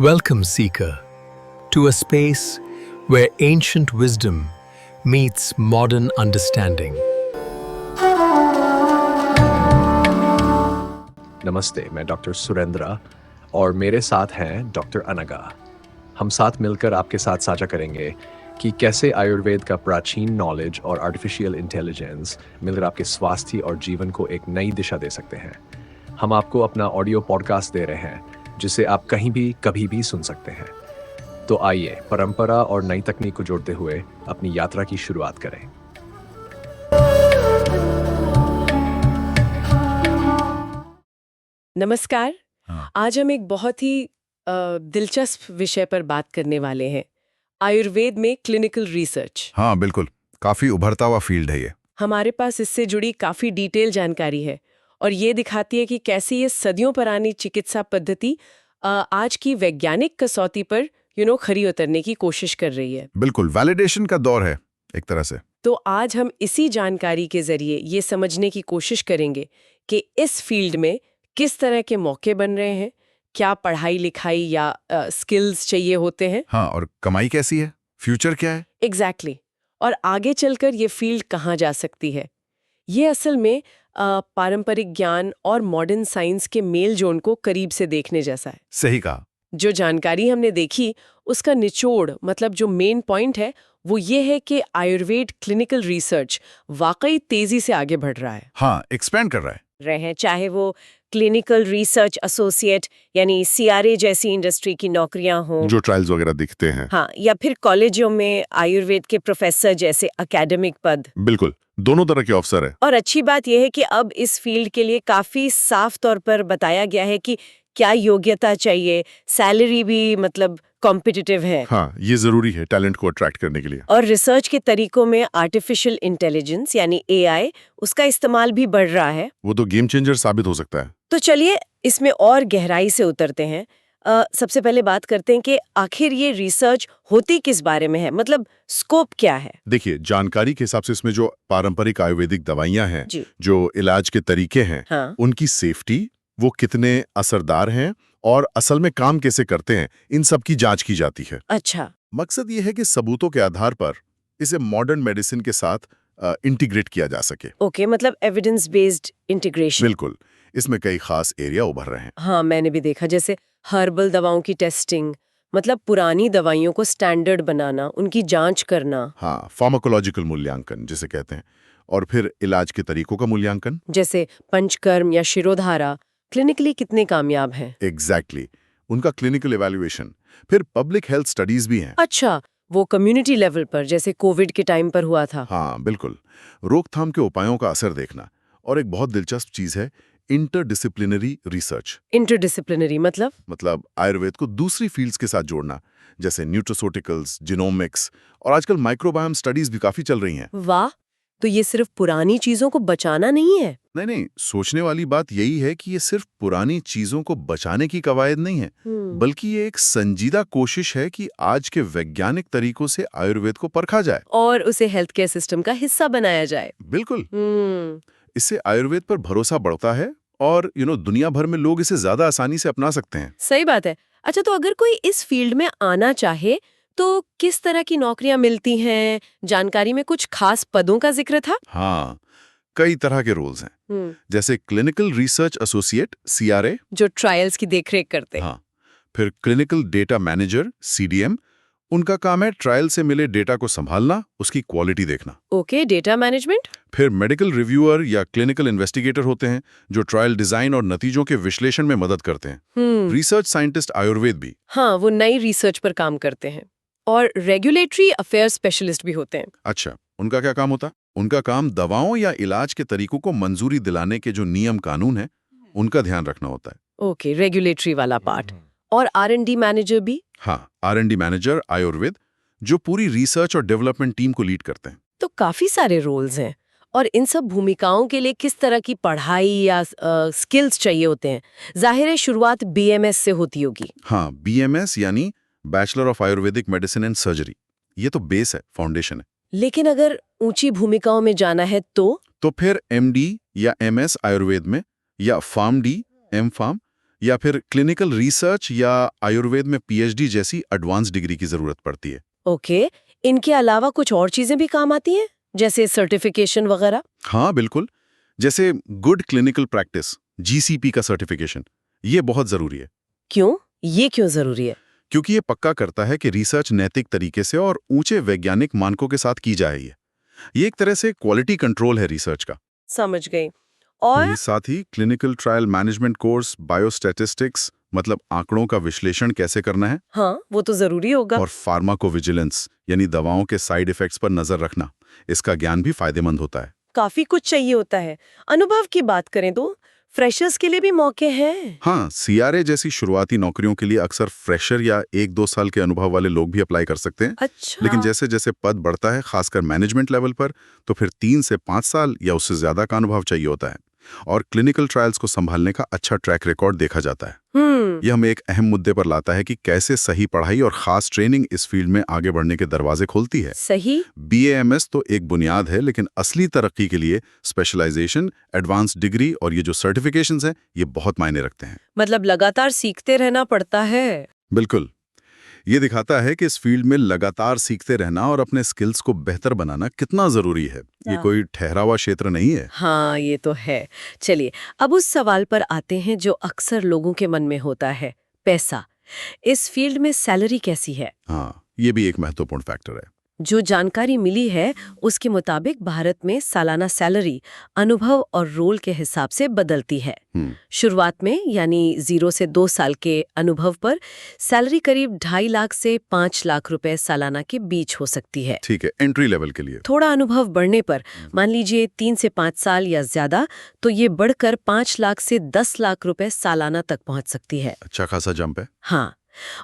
Welcome, Seeker, to a space where ancient wisdom meets modern understanding. नमस्ते, मैं doctor Surendra और मेरे साथ हैं डॉक्टर अनगा। हम साथ मिलकर आपके साथ साझा करेंगे कि कैसे आयुर्वेद का प्राचीन नॉलेज और आर्टिफिशियल इंटेलिजेंस मिलकर आपके स्वास्थ्य और जीवन को एक नई दिशा दे सकते हैं। हम आपको अपना ऑडियो पॉडकास्ट दे रहे हैं जिसे आप कहीं भी कभी भी सुन सकते हैं। तो आइए परंपरा और नई तकनीक को जोड़ते हुए अपनी यात्रा की शुरुआत करें। नमस्कार। आज हम एक बहुत ही दिलचस्प विषय पर बात करने वाले हैं, आयुर्वेद में क्लिनिकल रिसर्च। हाँ बिल्कुल, काफी उभरता हुआ फील्ड है ये। हमारे पास इससे जुड़ी काफी डिटेल जानकारी है और ये दिखाती है कि कैसे ये सदियों पुरानी चिकित्सा पद्धति आज की वैज्ञानिक कसौटी पर खरी उतरने की कोशिश कर रही है। बिल्कुल, वैलिडेशन का दौर है एक तरह से। तो आज हम इसी जानकारी के जरिए ये समझने की कोशिश करेंगे कि इस फील्ड में किस तरह के मौके बन रहे हैं, क्या पढ़ाई लिखाई या स्किल्स चाहिए होते हैं। हाँ, और कमाई कैसी है, फ्यूचर क्या है। एग्जैक्टली। और आगे चलकर ये फील्ड कहाँ जा सकती है। ये असल में पारंपरिक ज्ञान और मॉडर्न साइंस के मेल जोन को करीब से देखने जैसा है। सही कहा। जो जानकारी हमने देखी उसका निचोड़ मतलब जो मेन पॉइंट है वो ये है कि आयुर्वेद क्लिनिकल रिसर्च वाकई तेजी से आगे बढ़ रहा है। हाँ, एक्सपैंड कर रहे हैं, चाहे वो क्लिनिकल रिसर्च एसोसिएट यानी सीआरए जैसी इंडस्ट्री की नौकरियां हों, जो ट्रायल्स वगैरह दिखते हैं। हाँ, या फिर कॉलेजों में आयुर्वेद के प्रोफेसर जैसे एकेडमिक पद। बिल्कुल, दोनों तरह के अफसर है। और अच्छी बात यह है कि अब इस फील्ड के लिए काफी साफ तौर पर बताया गया है कि क्या योग्यता चाहिए, सैलरी भी मतलब कॉम्पिटिटिव है। हाँ, ये जरूरी है टैलेंट को अट्रैक्ट करने के लिए। और रिसर्च के तरीकों में आर्टिफिशियल इंटेलिजेंस यानी एआई उसका इस्तेमाल भी बढ़ रहा है। वो तो गेम चेंजर साबित हो सकता है। तो चलिए इसमें और गहराई से उतरते हैं। सबसे पहले बात करते हैं कि आखिर ये रिसर्च होती किस बारे में है, मतलब स्कोप क्या है। देखिए, जानकारी के हिसाब से इसमें जो पारंपरिक आयुर्वेदिक दवाइयां हैं, जी। जो इलाज के तरीके हैं, हाँ। उनकी सेफ्टी, वो कितने असरदार हैं और असल में काम कैसे करते हैं, इन सब की जांच की जाती है। अच्छा। मकसद ये है कि सबूतों के आधार पर इसे मॉडर्न मेडिसिन के साथ इंटीग्रेट किया जा सके। ओके, मतलब एविडेंस बेस्ड इंटीग्रेशन। बिल्कुल, इसमें कई खास एरिया उभर रहे हैं। हाँ, मैंने भी देखा, जैसे हर्बल दवाओं की टेस्टिंग, मतलब पुरानी दवाइयों को स्टैंडर्ड बनाना, उनकी जांच करना। हाँ, फार्माकोलॉजिकल मूल्यांकन जिसे कहते हैं, और फिर इलाज के तरीकों का मूल्यांकन, जैसे पंचकर्म या शिरोधारा क्लिनिकली कितने कामयाब हैं। एग्जैक्टली, उनका क्लिनिकल इवैल्यूएशन। फिर पब्लिक हेल्थ स्टडीज भी हैं। अच्छा, वो कम्युनिटी लेवल पर जैसे कोविड के टाइम पर हुआ था। हाँ बिल्कुल, रोकथाम के उपायों का असर देखना। और एक बहुत दिलचस्प चीज है इंटरडिसिप्लिनरी रिसर्च। इंटरडिसिप्लिनरी मतलब आयुर्वेद को दूसरी फील्ड्स के साथ जोड़ना, जैसे न्यूट्रोसोटिकल्स, जिनोमिक्स, और आजकल माइक्रोबायोम स्टडीज भी काफी चल रही हैं। वाह, तो ये सिर्फ पुरानी चीजों को बचाना नहीं है। नहीं, सोचने वाली बात यही है कि ये सिर्फ पुरानी चीजों को बचाने की कवायद नहीं है, बल्कि ये एक संजीदा कोशिश है कि आज के वैज्ञानिक तरीकों से आयुर्वेद को परखा जाए और उसे हेल्थ केयर सिस्टम का हिस्सा बनाया जाए। बिल्कुल। इससे आयुर्वेद पर भरोसा बढ़ता है और दुनिया भर में लोग इसे ज्यादा आसानी से अपना सकते हैं। सही बात है। अच्छा, तो अगर कोई इस फील्ड में आना चाहे तो किस तरह की नौकरियां मिलती हैं? जानकारी में कुछ खास पदों का जिक्र था। हाँ, कई तरह के रोल्स हैं, जैसे क्लिनिकल रिसर्च एसोसिएट सीआरए, जो ट्रायल्स की देखरेख करते हैं। हाँ, फिर क्लिनिकल डेटा मैनेजर सीडीएम, उनका काम है ट्रायल से मिले डेटा को संभालना, उसकी क्वालिटी देखना। Okay, data management. फिर मेडिकल रिव्यूअर या क्लिनिकल इन्वेस्टिगेटर होते हैं जो ट्रायल डिजाइन और नतीजों के विश्लेषण में मदद करते हैं। रिसर्च साइंटिस्ट आयुर्वेद भी। हाँ, वो नई रिसर्च पर काम करते हैं। और रेगुलेटरी अफेयर स्पेशलिस्ट भी होते हैं। अच्छा, उनका क्या काम होता? उनका काम दवाओं या इलाज के तरीकों को मंजूरी दिलाने के जो नियम कानून है उनका ध्यान रखना होता है। ओके, रेगुलेटरी वाला पार्ट। और R&D मैनेजर भी। हाँ, R&D मैनेजर आयुर्वेद, जो पूरी रिसर्च और डेवलपमेंट टीम को लीड करते हैं। तो काफी सारे रोल्स हैं और इन सब भूमिकाओं के लिए किस तरह की पढ़ाई या स्किल्स चाहिए होते हैं? जाहिर है शुरुआत BMS से होती होगी। हाँ, BMS यानी bachelor of Ayurvedic medicine and surgery, ये तो बेस है, फाउंडेशन है। लेकिन अगर ऊंची भूमिकाओं में जाना है तो फिर MD या MS आयुर्वेद में, या PharmD, MPharm, या फिर क्लिनिकल रिसर्च या आयुर्वेद में पीएचडी जैसी एडवांस डिग्री की जरूरत पड़ती है। ओके, इनके अलावा कुछ और चीजें भी काम आती हैं, जैसे सर्टिफिकेशन वगैरह? हाँ बिल्कुल, जैसे गुड क्लिनिकल प्रैक्टिस जीसीपी का सर्टिफिकेशन, ये बहुत जरूरी है। क्यों? ये क्यों जरूरी है? क्योंकि ये पक्का करता है कि रिसर्च नैतिक तरीके से और ऊंचे वैज्ञानिक मानकों के साथ की जा रही है। ये एक तरह से क्वालिटी कंट्रोल है रिसर्च का। समझ गई। और वहीं साथ ही clinical trial management course, biostatistics मतलब आंकड़ों का विश्लेषण कैसे करना है, हाँ, वो तो जरूरी होगा। और फार्माकोविजिलेंस यानी दवाओं के साइड इफेक्ट्स पर नजर रखना, इसका ज्ञान भी फायदेमंद होता है। काफी कुछ चाहिए होता है। अनुभव की बात करें तो फ्रेशर्स के लिए भी मौके हैं। हाँ, सीआरए जैसी शुरुआती नौकरियों के लिए अक्सर फ्रेशर या 1-2 साल के अनुभव वाले लोग भी अप्लाई कर सकते हैं। अच्छा। लेकिन जैसे जैसे पद बढ़ता है, खासकर मैनेजमेंट लेवल पर, तो फिर 3 से 5 साल या उससे ज्यादा का अनुभव चाहिए होता है। और क्लिनिकल ट्रायल्स को संभालने का अच्छा ट्रैक रिकॉर्ड देखा जाता है। यह हमें एक अहम मुद्दे पर लाता है कि कैसे सही पढ़ाई और खास ट्रेनिंग इस फील्ड में आगे बढ़ने के दरवाजे खोलती है। सही। बीएएमएस तो एक बुनियाद है, लेकिन असली तरक्की के लिए स्पेशलाइजेशन, एडवांस डिग्री और ये जो सर्टिफिकेशंस हैं, ये बहुत मायने रखते हैं। मतलब लगातार सीखते रहना पड़ता है। बिल्कुल, ये दिखाता है कि इस फील्ड में लगातार सीखते रहना और अपने स्किल्स को बेहतर बनाना कितना जरूरी है। ये कोई ठहरा हुआ क्षेत्र नहीं है। हाँ, ये तो है। चलिए, अब उस सवाल पर आते हैं जो अक्सर लोगों के मन में होता है, पैसा। इस फील्ड में सैलरी कैसी है? हाँ, ये भी एक महत्वपूर्ण फैक्टर है। जो जानकारी मिली है उसके मुताबिक भारत में सालाना सैलरी अनुभव और रोल के हिसाब से बदलती है। शुरुआत में यानी 0 से 2 साल के अनुभव पर सैलरी करीब 2.5 लाख से 5 लाख रुपए सालाना के बीच हो सकती है। ठीक है, एंट्री लेवल के लिए। थोड़ा अनुभव बढ़ने पर, मान लीजिए 3 से 5 साल या ज्यादा, तो ये बढ़कर 5 लाख से 10 लाख रुपए सालाना तक पहुंच सकती है। अच्छा खासा जंप है। हाँ,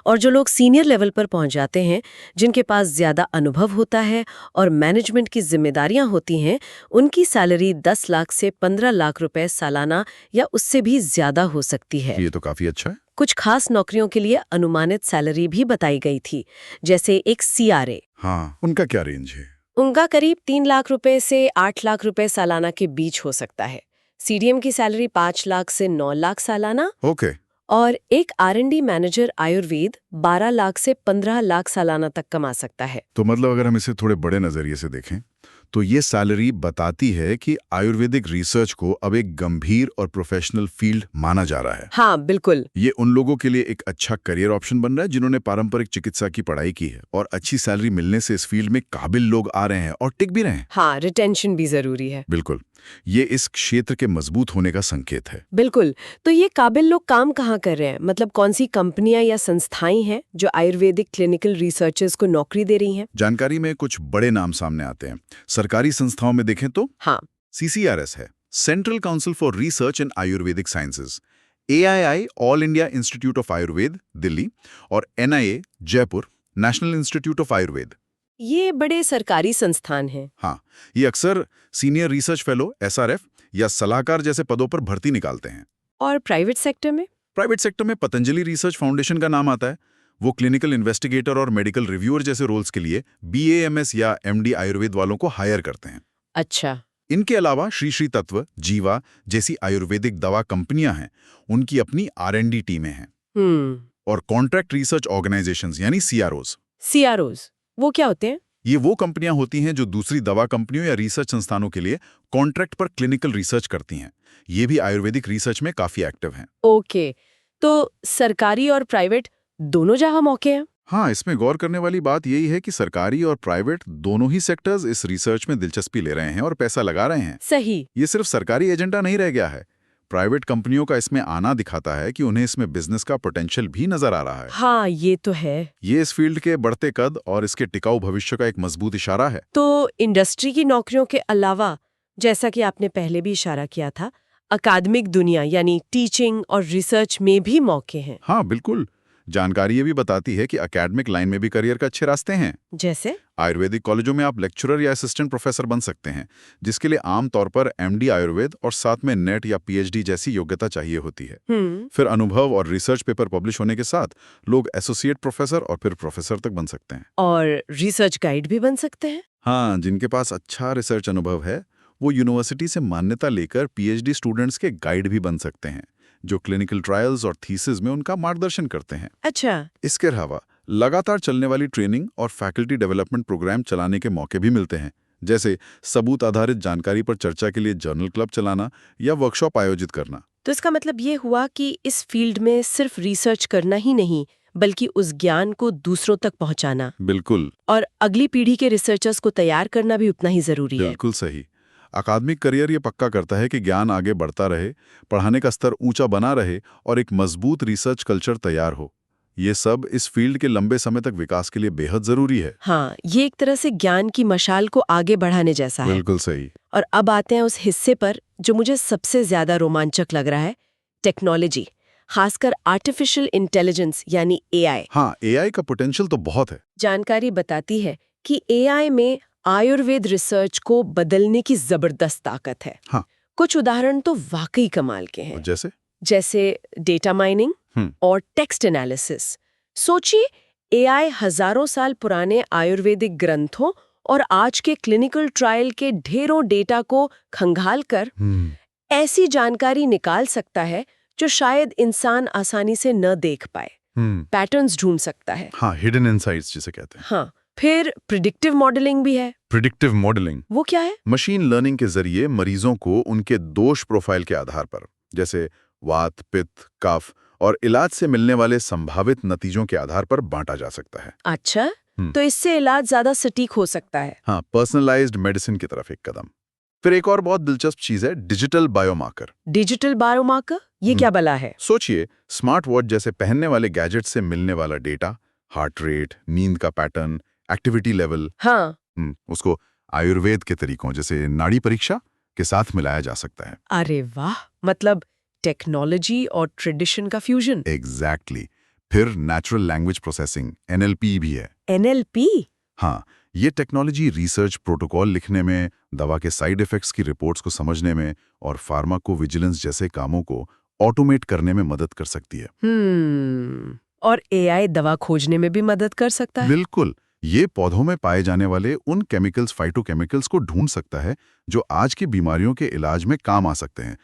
और जो लोग सीनियर लेवल पर पहुंच जाते हैं, जिनके पास ज्यादा अनुभव होता है और मैनेजमेंट की जिम्मेदारियां होती हैं, उनकी सैलरी 10 लाख से 15 लाख रुपए सालाना या उससे भी ज्यादा हो सकती है। ये तो काफी अच्छा है। कुछ खास नौकरियों के लिए अनुमानित सैलरी भी बताई गई थी, जैसे एक सीआरए। हाँ, उनका क्या रेंज है? उनका करीब 3 लाख रुपए से 8 लाख रुपए सालाना के बीच हो सकता है। सीडीएम की सैलरी 5 लाख से 9 लाख सालाना। ओके। और एक आर&डी मैनेजर आयुर्वेद 12 लाख से 15 लाख सालाना तक कमा सकता है। तो मतलब अगर हम इसे थोड़े बड़े नजरिए से देखें, तो ये सैलरी बताती है कि आयुर्वेदिक रिसर्च को अब एक गंभीर और प्रोफेशनल फील्ड माना जा रहा है। हाँ, बिल्कुल। ये उन लोगों के लिए एक अच्छा करियर ऑप्शन बन रहा है जिन्होंने पारंपरिक चिकित्सा की पढ़ाई की है, और अच्छी सैलरी मिलने से इस फील्ड में काबिल लोग आ रहे हैं और टिक भी रहे हैं। हाँ, रिटेंशन भी जरूरी है। बिल्कुल, ये इस क्षेत्र के मजबूत होने का संकेत है। बिल्कुल। तो ये काबिल लोग काम कहाँ कर रहे हैं? मतलब कौन सी कंपनियां या संस्थाएं हैं जो आयुर्वेदिक क्लिनिकल रिसर्चर्स को नौकरी दे रही हैं? जानकारी में कुछ बड़े नाम सामने आते हैं। सरकारी संस्थाओं में देखें तो हाँ, CCRS है, central council for research in Ayurvedic sciences, AII all India institute of Ayurveda Delhi, और NIA Jaipur national institute of Ayurveda. ये बड़े सरकारी संस्थान हैं। हाँ, ये अक्सर सीनियर रिसर्च फेलो, SRF या सलाहकार जैसे पदों पर भर्ती निकालते हैं। और प्राइवेट सेक्टर में? प्राइवेट सेक्टर में पतंजलि रिसर्च फाउंडेशन का नाम आता है। वो क्लिनिकल इन्वेस्टिगेटर और मेडिकल रिव्यूअर जैसे रोल्स के लिए BAMS या MD आयुर्वेद वालों को हायर करते हैं। अच्छा। इनके अलावा श्री श्री तत्व, जीवा जैसी आयुर्वेदिक दवा कंपनियां हैं, उनकी अपनी R&D टीमें हैं। और कॉन्ट्रैक्ट रिसर्च ऑर्गेनाइजेशंस यानी CROs। CROs वो क्या होते हैं? ये वो कंपनियां होती हैं जो दूसरी दवा कंपनियों या रिसर्च संस्थानों के लिए कॉन्ट्रैक्ट पर क्लिनिकल रिसर्च करती हैं। ये भी आयुर्वेदिक रिसर्च में काफी एक्टिव हैं। ओके, तो सरकारी और प्राइवेट दोनों जहां मौके हैं? हाँ, इसमें गौर करने वाली बात यही है कि सरकारी और प्राइवेट दोनों ही सेक्टर्स इस रिसर्च में दिलचस्पी ले रहे हैं और पैसा लगा रहे हैं। सही। ये सिर्फ सरकारी एजेंडा नहीं रह गया है। प्राइवेट कंपनियों का इसमें आना दिखाता है कि उन्हें इसमें बिजनेस का पोटेंशियल भी नजर आ रहा है। हाँ, ये तो है। ये इस फील्ड के बढ़ते कद और इसके टिकाऊ भविष्य का एक मजबूत इशारा है। तो इंडस्ट्री की नौकरियों के अलावा, जैसा कि आपने पहले भी इशारा किया था, अकादमिक दुनिया यानी टीचिंग और रिसर्च में भी मौके हैं। हाँ बिल्कुल, जानकारी ये भी बताती है कि एकेडमिक लाइन में भी करियर के अच्छे रास्ते हैं। जैसे आयुर्वेदिक कॉलेजों में आप लेक्चरर या असिस्टेंट प्रोफेसर बन सकते हैं, जिसके लिए आमतौर पर MD आयुर्वेद और साथ में नेट या PhD जैसी योग्यता चाहिए होती है। फिर अनुभव और रिसर्च पेपर पब्लिश होने के साथ लोग एसोसिएट प्रोफेसर और फिर प्रोफेसर तक बन सकते हैं। और रिसर्च गाइड भी बन सकते हैं। हाँ, जिनके पास अच्छा रिसर्च अनुभव है वो यूनिवर्सिटी से मान्यता लेकर PhD स्टूडेंट्स के गाइड भी बन सकते हैं, जो क्लिनिकल ट्रायल्स और थीसिस में उनका मार्गदर्शन करते हैं। अच्छा। इसके अलावा लगातार चलने वाली ट्रेनिंग और फैकल्टी डेवलपमेंट प्रोग्राम चलाने के मौके भी मिलते हैं, जैसे सबूत आधारित जानकारी पर चर्चा के लिए जर्नल क्लब चलाना या वर्कशॉप आयोजित करना। तो इसका मतलब ये हुआ कि इस फील्ड में सिर्फ रिसर्च करना ही नहीं, बल्कि उस ज्ञान को दूसरों तक पहुंचाना बिल्कुल। और अगली पीढ़ी के रिसर्चर्स को तैयार करना भी उतना ही जरूरी है। बिल्कुल सही। अकादमिक करियर ये पक्का करता है कि ज्ञान आगे बढ़ता रहे, पढ़ाने का स्तर ऊंचा बना रहे और एक मजबूत रिसर्च कल्चर तैयार हो। ये सब इस फील्ड के लंबे समय तक विकास के लिए बेहद जरूरी है। हाँ, ये एक तरह से ज्ञान की मशाल को आगे बढ़ाने जैसा है। बिल्कुल सही। और अब आते हैं उस हिस्से पर जो मुझे सबसे ज्यादा रोमांचक लग रहा है, टेक्नोलॉजी, खासकर आर्टिफिशियल इंटेलिजेंस यानी एआई। हाँ, एआई का पोटेंशियल तो बहुत है। जानकारी बताती है कि एआई में आयुर्वेद रिसर्च को बदलने की जबरदस्त ताकत है। हाँ। कुछ उदाहरण तो वाकई कमाल के हैं, जैसे डेटा माइनिंग और टेक्स्ट एनालिसिस। सोचिए, एआई हजारों साल पुराने आयुर्वेदिक ग्रंथों और आज के क्लिनिकल ट्रायल के ढेरों डेटा को खंगालकर ऐसी जानकारी निकाल सकता है जो शायद इंसान आसानी से न देख पाए। पैटर्न्स ढूंढ सकता है। हाँ, हिडन इनसाइट्स जिसे कहते हैं। हाँ, फिर प्रिडिक्टिव मॉडलिंग भी है। प्रिडिक्टिव मॉडलिंग वो क्या है? मशीन लर्निंग के जरिए मरीजों को उनके दोष प्रोफाइल के आधार पर, जैसे वात, पित्त, कफ और इलाज से मिलने वाले संभावित नतीजों के आधार पर बांटा जा सकता है। अच्छा, तो इससे इलाज ज्यादा सटीक हो सकता है। हाँ, पर्सनलाइज्ड मेडिसिन की तरफ एक कदम। फिर एक और बहुत दिलचस्प चीज है डिजिटल बायोमार्कर। डिजिटल बायोमार्कर, ये क्या बला है? सोचिए, स्मार्ट वॉच जैसे पहनने वाले गैजेट से मिलने वाला डेटा, हार्ट रेट, नींद का पैटर्न, एक्टिविटी लेवल, हाँ, उसको आयुर्वेद के तरीकों जैसे नाड़ी परीक्षा के साथ मिलाया जा सकता है। अरे वाह, मतलब टेक्नोलॉजी और ट्रेडिशन का फ्यूजन। एग्जैक्टली। फिर नेचुरल लैंग्वेज प्रोसेसिंग NLP भी है। NLP? हाँ, ये टेक्नोलॉजी रिसर्च प्रोटोकॉल लिखने में, दवा के साइड इफेक्ट्स की रिपोर्ट्स को समझने में और फार्माकोविजिलेंस जैसे कामों को ऑटोमेट करने में मदद कर सकती है। और एआई दवा खोजने में भी मदद कर सकता है? बिल्कुल। ये पौधों में पाए जाने वाले उन केमिकल्स, फाइटोकेमिकल्स को ढूंढ सकता है जो आज की बीमारियों के इलाज में काम आ सकते हैं,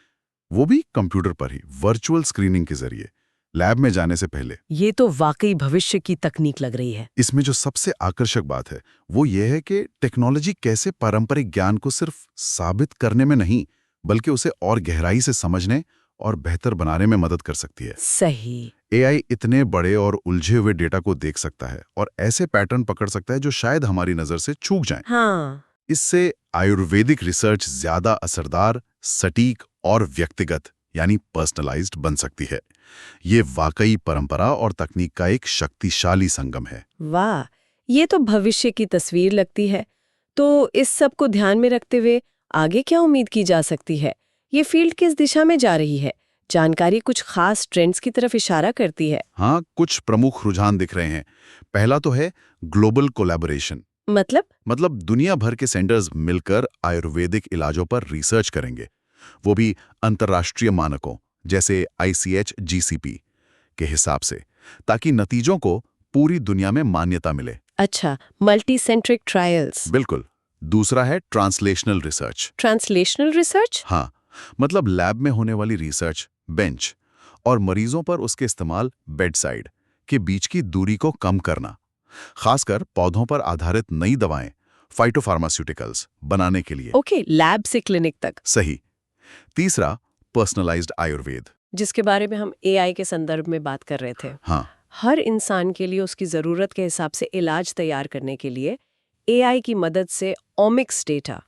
वो भी कंप्यूटर पर ही, वर्चुअल स्क्रीनिंग के जरिए, लैब में जाने से पहले। ये तो वाकई भविष्य की तकनीक लग रही है। इसमें जो सबसे आकर्षक बात है वो ये है कि टेक्नोलॉजी कैसे पारंपरिक ज्ञान को सिर्फ साबित करने में नहीं, बल्कि उसे और गहराई से समझने और बेहतर बनाने में मदद कर सकती है। सही। एआई इतने बड़े और उलझे हुए डेटा को देख सकता है और ऐसे पैटर्न पकड़ सकता है जो शायद हमारी नजर से चूक जाएं। हाँ। इससे आयुर्वेदिक रिसर्च ज्यादा असरदार, सटीक और व्यक्तिगत यानी पर्सनलाइज्ड बन सकती है। ये वाकई परंपरा और तकनीक का एक शक्तिशाली संगम है। वाह, ये तो भविष्य की तस्वीर लगती है। तो इस सब को ध्यान में रखते हुए आगे क्या उम्मीद की जा सकती है? ये फील्ड किस दिशा में जा रही है? जानकारी कुछ खास ट्रेंड्स की तरफ इशारा करती है। हाँ, कुछ प्रमुख रुझान दिख रहे हैं। पहला तो है ग्लोबल कोलैबोरेशन। मतलब दुनिया भर के सेंटर्स मिलकर आयुर्वेदिक इलाजों पर रिसर्च करेंगे, वो भी अंतर्राष्ट्रीय मानकों जैसे ICH GCP के हिसाब से, ताकि नतीजों को पूरी दुनिया में मान्यता मिले। अच्छा, मल्टी सेंट्रिक ट्रायल्स। बिल्कुल। दूसरा है ट्रांसलेशनल रिसर्च। Translational research? हाँ, मतलब लैब में होने वाली रिसर्च, बेंच और मरीजों पर उसके इस्तेमाल, बेड साइड के बीच की दूरी को कम करना, खासकर पौधों पर आधारित नई दवाएं, फाइटोफार्मास्यूटिकल्स बनाने के लिए। ओके, लैब से क्लिनिक तक। सही। तीसरा, पर्सनलाइज्ड आयुर्वेद, जिसके बारे में हम एआई के संदर्भ में बात कर रहे थे। हाँ, हर इंसान के लिए उसकी जरूरत के हिसाब से इलाज तैयार करने के लिए एआई की मदद से ओमिक्स डेटा,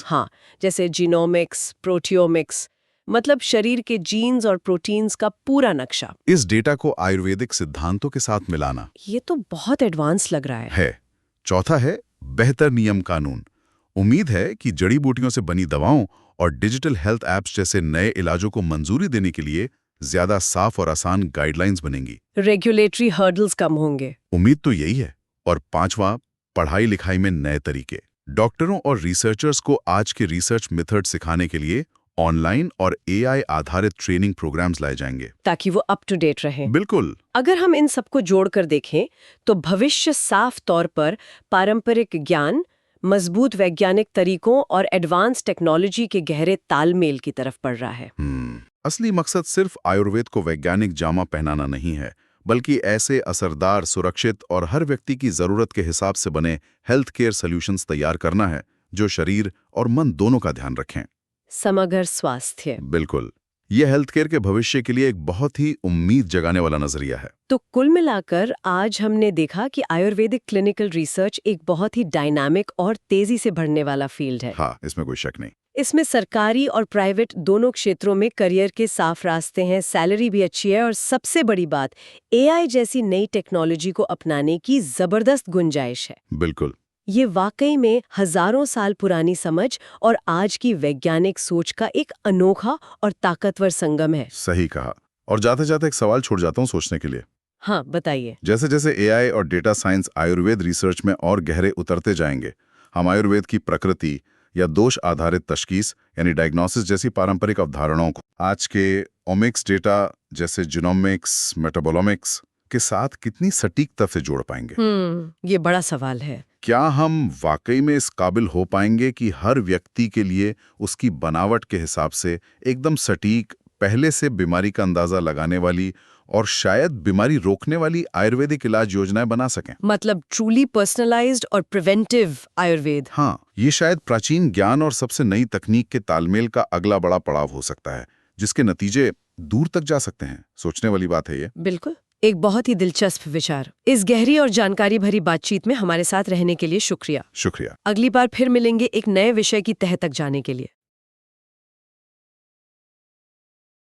हाँ, जैसे जीनोमिक्स, प्रोटियोमिक्स, मतलब शरीर के जीन्स और प्रोटीन्स का पूरा नक्शा, इस डेटा को आयुर्वेदिक सिद्धांतों के साथ मिलाना, ये तो बहुत एडवांस लग रहा है। चौथा है बेहतर नियम कानून। उम्मीद है कि जड़ी बूटियों से बनी दवाओं और डिजिटल हेल्थ ऐप्स जैसे नए इलाजों को मंजूरी देने के लिए ज्यादा साफ और आसान गाइडलाइंस बनेंगी। रेगुलेटरी हर्डल्स कम होंगे। उम्मीद तो यही है। और पांचवा, पढ़ाई लिखाई में नए तरीके। डॉक्टरों और रिसर्चर्स को आज के रिसर्च मेथड सिखाने के लिए ऑनलाइन और एआई आधारित ट्रेनिंग प्रोग्राम्स लाए जाएंगे, ताकि वो अप टू डेट रहें। बिल्कुल। अगर हम इन सबको जोड़कर देखें तो भविष्य साफ तौर पर पारंपरिक ज्ञान, मजबूत वैज्ञानिक तरीकों और एडवांस टेक्नोलॉजी के गहरे तालमेल की तरफ बढ़ रहा है। असली मकसद सिर्फ आयुर्वेद को वैज्ञानिक जामा पहनाना नहीं है, बल्कि ऐसे असरदार, सुरक्षित और हर व्यक्ति की जरूरत के हिसाब से बने हेल्थ केयर सॉल्यूशंस तैयार करना है जो शरीर और मन दोनों का ध्यान रखें। समग्र स्वास्थ्य। बिल्कुल, यह हेल्थ केयर के भविष्य के लिए एक बहुत ही उम्मीद जगाने वाला नजरिया है। तो कुल मिलाकर आज हमने देखा कि आयुर्वेदिक क्लिनिकल रिसर्च एक बहुत ही डायनामिक और तेजी से बढ़ने वाला फील्ड है। हाँ, इसमें कोई शक नहीं। इसमें सरकारी और प्राइवेट दोनों क्षेत्रों में करियर के साफ रास्ते हैं, सैलरी भी अच्छी है और सबसे बड़ी बात, एआई जैसी नई टेक्नोलॉजी को अपनाने की जबरदस्त गुंजाइश है। बिल्कुल। ये वाकई में हजारों साल पुरानी समझ और आज की वैज्ञानिक सोच का एक अनोखा और ताकतवर संगम है। सही कहा। और जाते जाते एक सवाल छोड़ जाता हूँ सोचने के लिए। हाँ, बताइए। जैसे जैसे एआई और डेटा साइंस आयुर्वेद रिसर्च में और गहरे उतरते जाएंगे, हम आयुर्वेद की प्रकृति या दोष आधारित तशखीस यानी डायग्नोसिस जैसी पारंपरिक अवधारणाओं को आज के ओमिक्स डेटा जैसे जीनोमिक्स, मेटाबोलोमिक्स के साथ कितनी सटीकता से जोड़ पाएंगे? ये बड़ा सवाल है। क्या हम वाकई में इस काबिल हो पाएंगे कि हर व्यक्ति के लिए उसकी बनावट के हिसाब से एकदम सटीक, पहले से बीमारी का अंदाजा लगाने वाली और शायद बीमारी रोकने वाली आयुर्वेदिक इलाज योजनाएं बना सकें? मतलब ट्रूली पर्सनलाइज्ड और प्रिवेंटिव आयुर्वेद। हाँ, ये शायद प्राचीन ज्ञान और सबसे नई तकनीक के तालमेल का अगला बड़ा पड़ाव हो सकता है, जिसके नतीजे दूर तक जा सकते हैं। सोचने वाली बात है ये। बिल्कुल, एक बहुत ही दिलचस्प विचार। इस गहरी और जानकारी भरी बातचीत में हमारे साथ रहने के लिए शुक्रिया। शुक्रिया। अगली बार फिर मिलेंगे एक नए विषय की तह तक जाने के लिए।